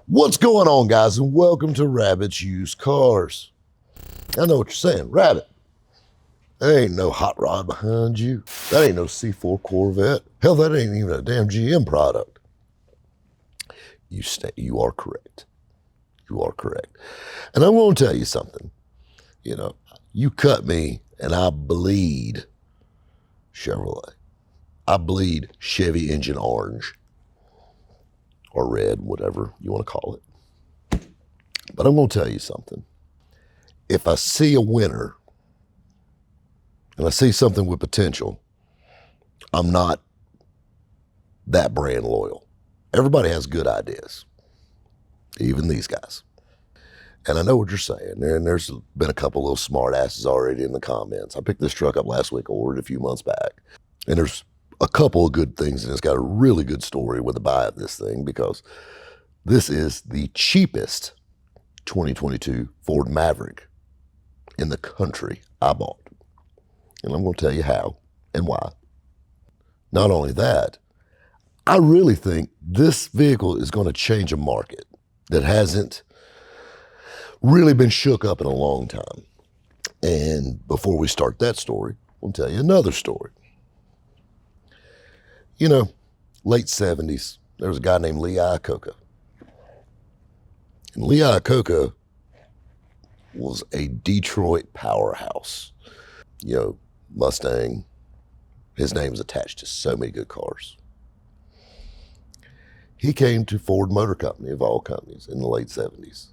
What's going on, guys, and welcome to Rabbit's Used Cars. I know what you're saying, Rabbit. There ain't no hot rod behind you. That ain't no C4 Corvette. Hell, that ain't even a damn GM product. You are correct. You are correct. And I'm going to tell you something. You know, you cut me and I bleed Chevrolet. I bleed Chevy engine orange or red, whatever you want to call it. But I'm going to tell you something. If I see a winner and I see something with potential, I'm not that brand loyal. Everybody has good ideas, even these guys. And I know what you're saying. And there's been a couple little smart asses already in the comments. I picked this truck up last week. I ordered it a few months back. And there's a couple of good things, and it's got a really good story with the buy of this thing, because this is the cheapest 2022 Ford Maverick in the country I bought. And I'm going to tell you how and why. Not only that, I really think this vehicle is going to change a market that hasn't really been shook up in a long time. And before we start that story, I'll tell you another story. You know, late 70s, there was a guy named Lee Iacocca. And Lee Iacocca was a Detroit powerhouse. You know, Mustang, his name is attached to so many good cars. He came to Ford Motor Company, of all companies, in the late 70s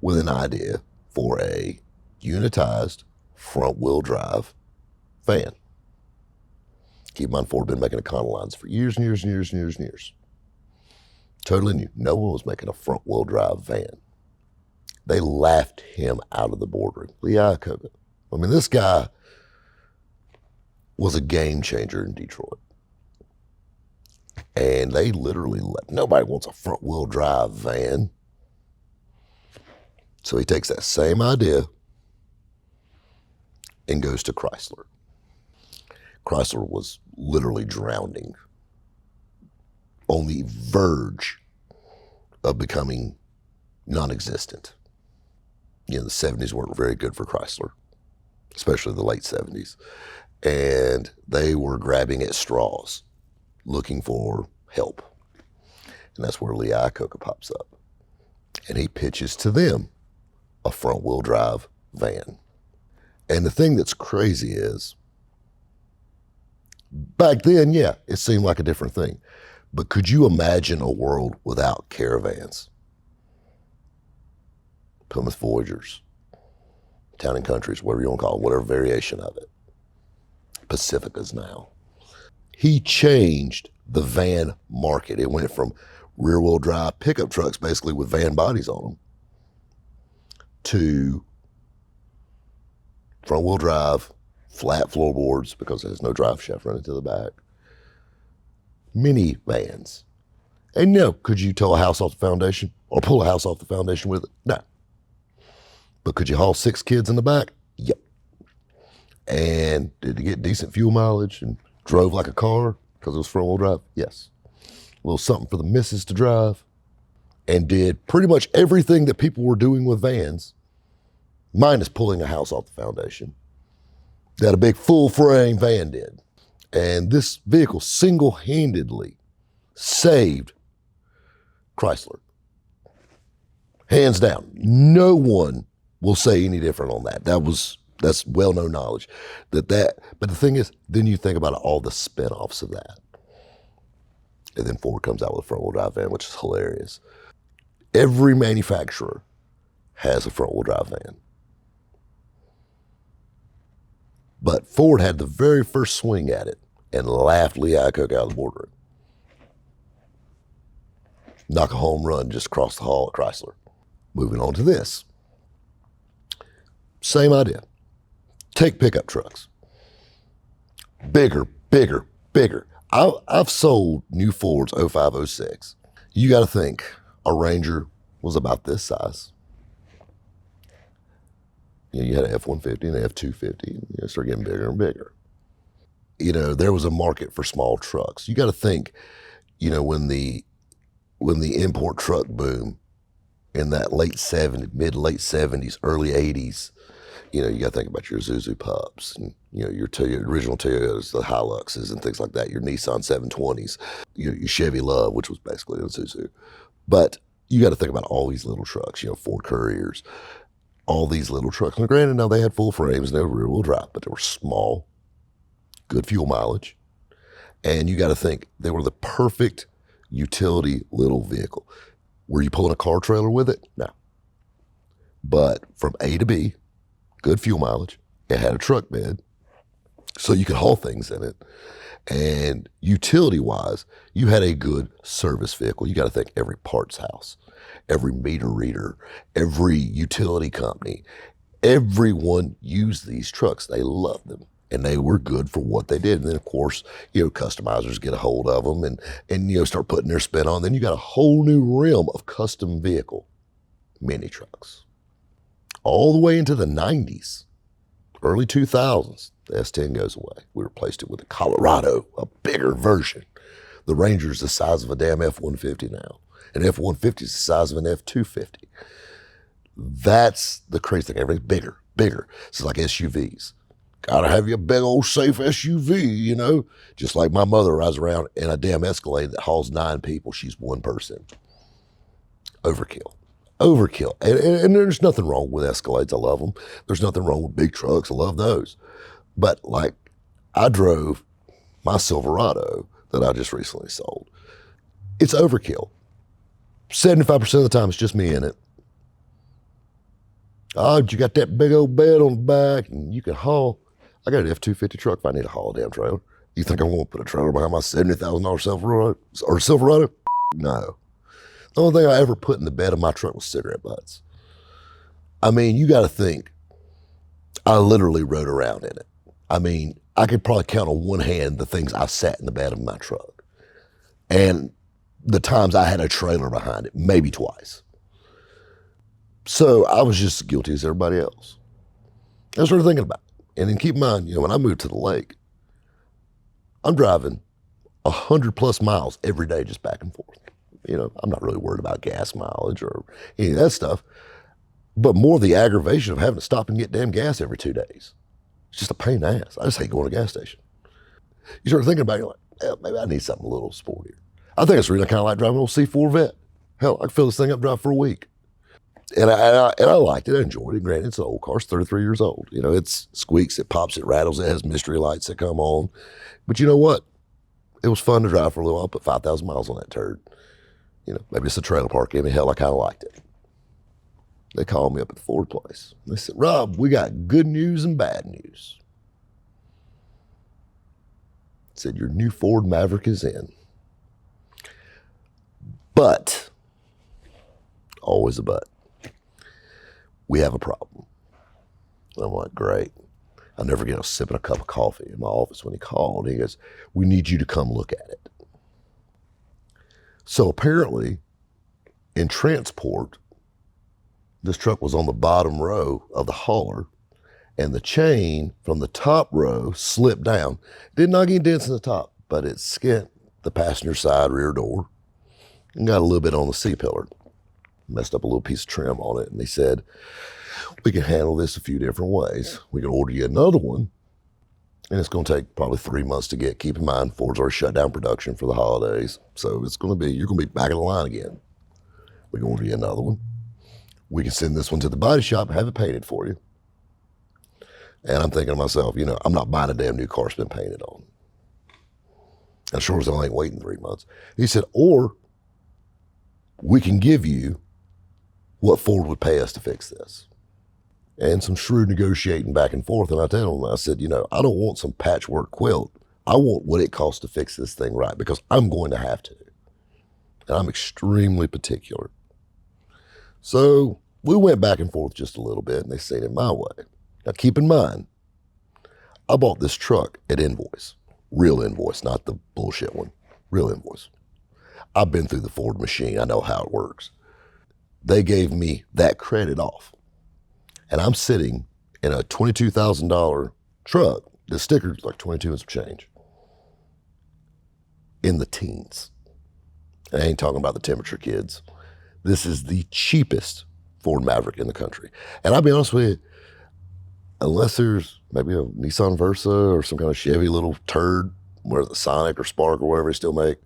with an idea for a unitized front-wheel drive van. Keep in mind, Ford had been making Econolines for years and years and years and years and years. Totally new. No one was making a front-wheel drive van. They laughed him out of the boardroom. Lee Iacocca. I mean, this guy was a game changer in Detroit. And they literally nobody wants a front-wheel drive van. So he takes that same idea and goes to Chrysler. Chrysler was literally drowning, on the verge of becoming non-existent. You know, the 70s weren't very good for Chrysler, especially the late 70s. And they were grabbing at straws, looking for help. And that's where Lee Iacocca pops up. And he pitches to them a front-wheel drive van. And the thing that's crazy is, back then, yeah, it seemed like a different thing. But could you imagine a world without Caravans, Plymouth Voyagers, Town and Countries, whatever you want to call it, whatever variation of it, Pacificas now? He changed the van market. It went from rear-wheel drive pickup trucks, basically with van bodies on them, to front-wheel drive, flat floorboards, because there's no drive shaft running to the back, minivans. And no, could you tow a house off the foundation or pull a house off the foundation with it? No. But could you haul 6 kids in the back? Yep. And did it get decent fuel mileage and drove like a car because it was front-wheel drive? Yes. A little something for the missus to drive, and did pretty much everything that people were doing with vans, minus pulling a house off the foundation, that a big full-frame van did. And this vehicle single-handedly saved Chrysler. Hands down. No one will say any different on that. That's well-known knowledge. But the thing is, then you think about all the spin-offs of that. And then Ford comes out with a front-wheel drive van, which is hilarious. Every manufacturer has a front-wheel drive van. But Ford had the very first swing at it and laughed Lee Iacocca out of the boardroom. Knock a home run just across the hall at Chrysler. Moving on to this. Same idea. Take pickup trucks. Bigger, bigger, bigger. I've sold new Fords 05, 06. You got to think, a Ranger was about this size. You know, you had an F-150 and an F-250, and you start getting bigger and bigger. You know, there was a market for small trucks. You got to think, you know, when the import truck boom in that mid-late 70s, early 80s. You know, you got to think about your Isuzu Pups, and you know your original Toyotas, the Hiluxes, and things like that. Your Nissan 720s, your Chevy Love, which was basically a Isuzu. But you got to think about all these little trucks. You know, Ford Couriers, all these little trucks. Now, granted, now they had full frames and they were rear-wheel drive, but they were small, good fuel mileage, and you got to think they were the perfect utility little vehicle. Were you pulling a car trailer with it? No. But from A to B, good fuel mileage. It had a truck bed, so you could haul things in it. And utility-wise, you had a good service vehicle. You got to think every parts house, every meter reader, every utility company, everyone used these trucks. They loved them, and they were good for what they did. And then, of course, you know, customizers get a hold of them and you know, start putting their spin on. Then you got a whole new realm of custom vehicle mini trucks. All the way into the 90s, early 2000s, the S10 goes away. We replaced it with a Colorado, a bigger version. The Ranger's the size of a damn F-150 now. An F-150 is the size of an F-250. That's the crazy thing. Everything's bigger. It's like SUVs. Gotta have you a big old safe SUV, you know? Just like my mother rides around in a damn Escalade that hauls 9 people. She's one person. Overkill. And there's nothing wrong with Escalades. I love them. There's nothing wrong with big trucks. I love those. But like, I drove my Silverado that I just recently sold. It's overkill. 75% of the time, it's just me in it. Oh, you got that big old bed on the back and you can haul. I got an F-250 truck if I need to haul a damn trailer. You think I won't put a trailer behind my $70,000 Silverado? No. The only thing I ever put in the bed of my truck was cigarette butts. I mean, you got to think, I literally rode around in it. I mean, I could probably count on one hand the things I sat in the bed of my truck. And the times I had a trailer behind it, maybe twice. So I was just as guilty as everybody else. I started thinking about it. And then keep in mind, you know, when I moved to the lake, I'm driving 100+ miles every day just back and forth. You know, I'm not really worried about gas mileage or any of that stuff, but more the aggravation of having to stop and get damn gas every 2 days. It's just a pain in the ass. I just hate going to a gas station. You start thinking about it, you're like, yeah, maybe I need something a little sportier. I think it's the reason I kind of like driving an old C4 Vet. Hell, I can fill this thing up, drive for a week. And I liked it, I enjoyed it. Granted, it's an old car, it's 33 years old. You know, it squeaks, it pops, it rattles, it has mystery lights that come on. But you know what? It was fun to drive for a little while. I put 5,000 miles on that turd. You know, maybe it's a trailer park in me. Hell, I kind of liked it. They called me up at the Ford place. They said, Rob, we got good news and bad news. Said, your new Ford Maverick is in. But, always a but, we have a problem. And I'm like, great. I'll never get sipping a cup of coffee in my office when he called. He goes, we need you to come look at it. So apparently, in transport, this truck was on the bottom row of the hauler, and the chain from the top row slipped down. Did not get dents in the top, but it skint the passenger side rear door and got a little bit on the C-pillar. Messed up a little piece of trim on it, and they said, we can handle this a few different ways. We can order you another one, and it's going to take probably 3 months to get. Keep in mind, Ford's already shut down production for the holidays, so you're going to be back in the line again. We can order you another one. We can send this one to the body shop and have it painted for you. And I'm thinking to myself, you know, I'm not buying a damn new car that's been painted on. And sure as hell I ain't waiting 3 months. He said, or we can give you what Ford would pay us to fix this. And some shrewd negotiating back and forth. And I told him, I said, you know, I don't want some patchwork quilt. I want what it costs to fix this thing right, because I'm going to have to. And I'm extremely particular. So we went back and forth just a little bit, and they said it my way. Now keep in mind, I bought this truck at invoice, real invoice, not the bullshit one, real invoice. I've been through the Ford machine. I know how it works. They gave me that credit off. And I'm sitting in a $22,000 truck. The sticker's like 22 and some change. In the teens. And I ain't talking about the temperature kids. This is the cheapest Ford Maverick in the country. And I'll be honest with you, unless there's maybe a Nissan Versa or some kind of Chevy little turd, where the Sonic or Spark or whatever they still make,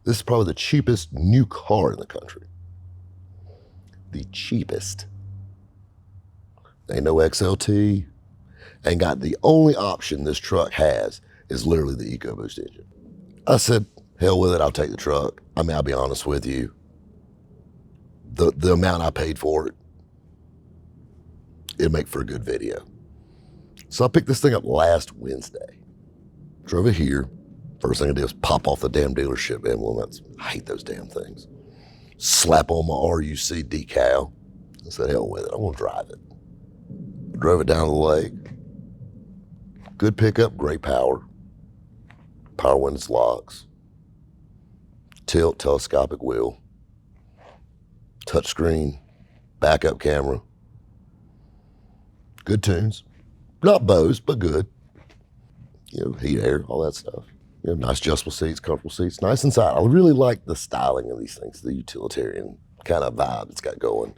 this is probably the cheapest new car in the country. The cheapest. Ain't no XLT. Ain't got the only option this truck has is literally the EcoBoost engine. I said, hell with it, I'll take the truck. I mean, I'll be honest with you. The amount I paid for it, it'd make for a good video. So I picked this thing up last Wednesday. Drove it here. First thing I did was pop off the damn dealership emblems. I hate those damn things. Slap on my RUC decal. I said, hell with it, I'm gonna drive it. Drove it down the lake. Good pickup, great power. Power windows, locks. Tilt, telescopic wheel. Touchscreen, backup camera. Good tunes. Not Bose, but good. You know, heat, air, all that stuff. You know, nice adjustable seats, comfortable seats, nice inside. I really like the styling of these things, the utilitarian kind of vibe it's got going.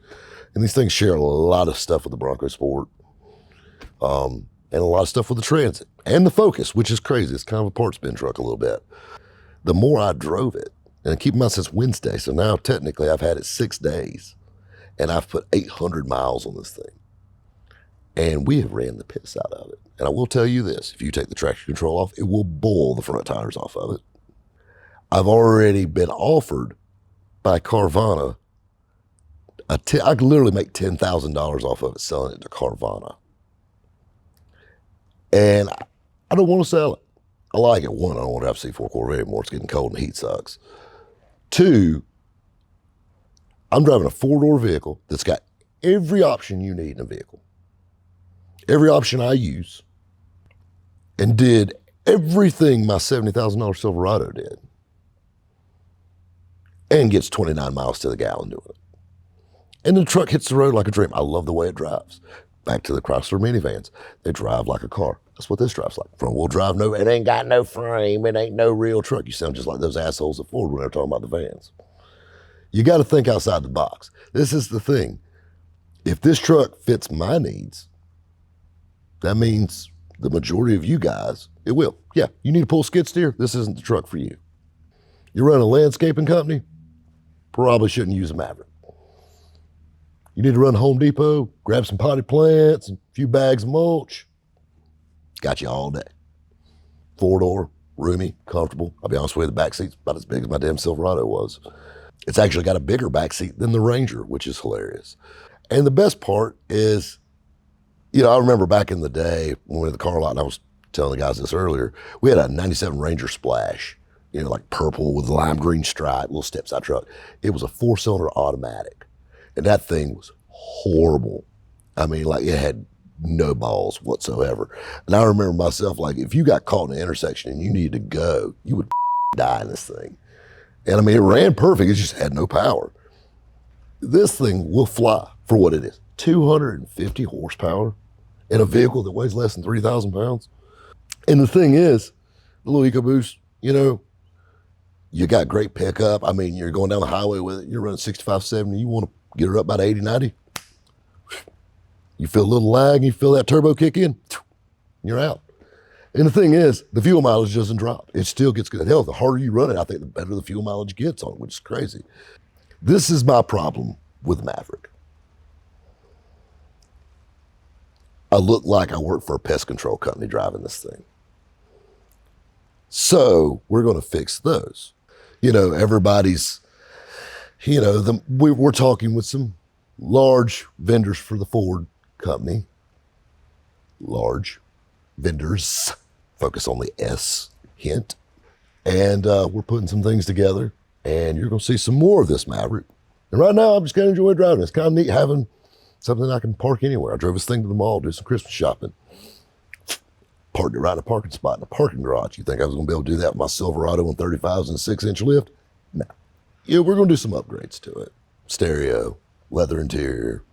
And these things share a lot of stuff with the Bronco Sport. And a lot of stuff with the Transit and the Focus, which is crazy. It's kind of a parts bin truck a little bit. The more I drove it, and keep in mind since Wednesday, so now technically I've had it 6 days, and I've put 800 miles on this thing. And we have ran the piss out of it. And I will tell you this, if you take the traction control off, it will boil the front tires off of it. I've already been offered by Carvana, I could literally make $10,000 off of it selling it to Carvana. And I don't want to sell it. I like it. One, I don't want to have a C4 Corvette anymore. It's getting cold and the heat sucks. Two, I'm driving a 4-door vehicle that's got every option you need in a vehicle. Every option I use, and did everything my $70,000 Silverado did, and gets 29 miles to the gallon doing it. And the truck hits the road like a dream. I love the way it drives. Back to the Chrysler minivans. They drive like a car. That's what this drives like. Front wheel drive, no, it ain't got no frame. It ain't no real truck. You sound just like those assholes at Ford when they're talking about the vans. You got to think outside the box. This is the thing. If this truck fits my needs, that means the majority of you guys, it will. Yeah, you need to pull skid steer. This isn't the truck for you. You run a landscaping company, probably shouldn't use a Maverick. You need to run Home Depot, grab some potted plants, and a few bags of mulch. Got you all day. 4-door, roomy, comfortable. I'll be honest with you, the back seat's about as big as my damn Silverado was. It's actually got a bigger back seat than the Ranger, which is hilarious. And the best part is, you know, I remember back in the day when we were in the car lot, and I was telling the guys this earlier, we had a 97 Ranger Splash, you know, like purple with lime green stripe, little step-side truck. It was a 4-cylinder automatic. And that thing was horrible. I mean, like it had no balls whatsoever. And I remember myself, like, if you got caught in an intersection and you needed to go, you would die in this thing. And I mean, it ran perfect. It just had no power. This thing will fly for what it is. 250 horsepower in a vehicle that weighs less than 3,000 pounds. And the thing is, the little EcoBoost, you know, you got great pickup. I mean, you're going down the highway with it. You're running 65, 70. You want to get her up about 80, 90. You feel a little lag, and you feel that turbo kick in, you're out. And the thing is, the fuel mileage doesn't drop. It still gets good. Hell, the harder you run it, I think the better the fuel mileage gets on it, which is crazy. This is my problem with Maverick. I look like I work for a pest control company driving this thing. So we're going to fix those. You know, everybody's, you know, we're talking with some large vendors for the Ford company. Large vendors, focus on the S hint. And we're putting some things together, and you're going to see some more of this Maverick. And right now, I'm just going to enjoy driving. It's kind of neat having something I can park anywhere. I drove this thing to the mall, do some Christmas shopping. Parked it right in a parking spot in a parking garage. You think I was going to be able to do that with my Silverado 135s and a 6-inch lift? No. Yeah, we're going to do some upgrades to it. Stereo, leather interior.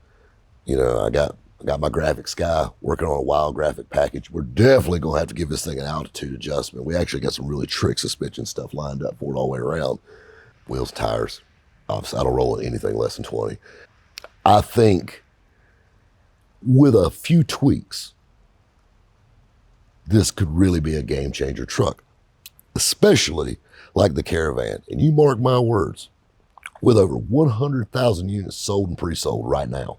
You know, I got my graphics guy working on a wild graphic package. We're definitely going to have to give this thing an altitude adjustment. We actually got some really trick suspension stuff lined up for it all the way around. Wheels, tires, Obviously, I don't roll anything less than 20. I think with a few tweaks, this could really be a game changer truck, especially like the Caravan. And you mark my words, with over 100,000 units sold and pre-sold right now.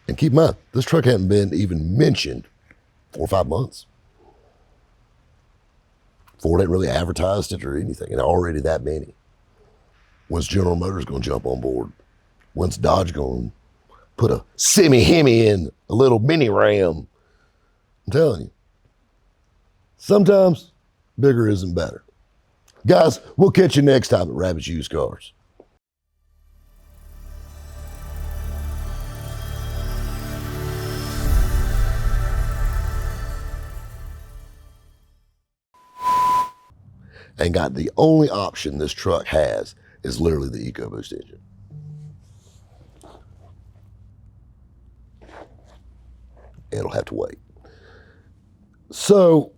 And keep in mind, this truck hadn't been even mentioned 4 or 5 months. Ford hadn't really advertised it or anything, and already that many. When's General Motors going to jump on board? When's Dodge going to put a semi-Hemi in a little mini Ram? I'm telling you, sometimes bigger isn't better. Guys, we'll catch you next time at Rabbit's Used Cars. And got the only option this truck has is literally the EcoBoost engine. It'll have to wait. So